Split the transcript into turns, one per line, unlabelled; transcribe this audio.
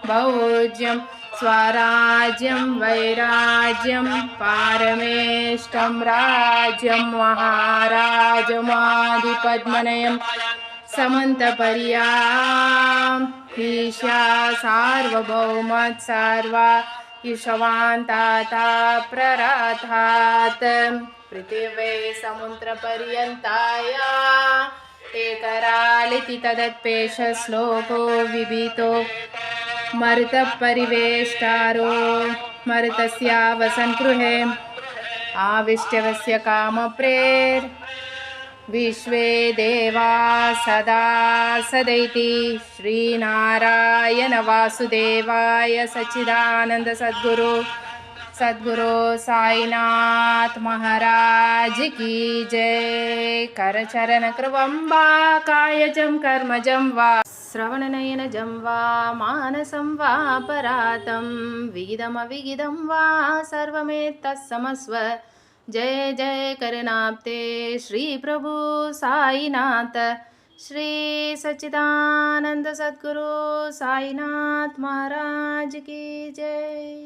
भोज्यं स्वराज्यं वैराज्यं पारमेष्टं राज्यं महाराजमाधिपद्मनयं समन्तपर्याम् ईशा सार्वभौमत् सर्वा ईशवान्ताता प्ररथात् पृथिवे समुद्रपर्यन्ताया एकरालिति तदत्पेश श्लोको विभीतो मरुतपरिवेष्टारो मरुतस्यावसन्गृहे आविष्टवस्य कामप्रेर विश्वे देवा सदा सदैति श्रीनारायण वासुदेवाय सच्चिदानंद सद्गुरु साईनाथ महाराज की जय। करचरण कृवं वा कायजं कर्मजं वा श्रवणनयनजं वा मानसं वा परातं विगिदमविगिदं वा सर्वमेतत्समस्व। जय जय करनाप्ते श्री प्रभु साईनाथ श्री सच्चिदानंद सद्गुरु साईनाथ महाराज की जय।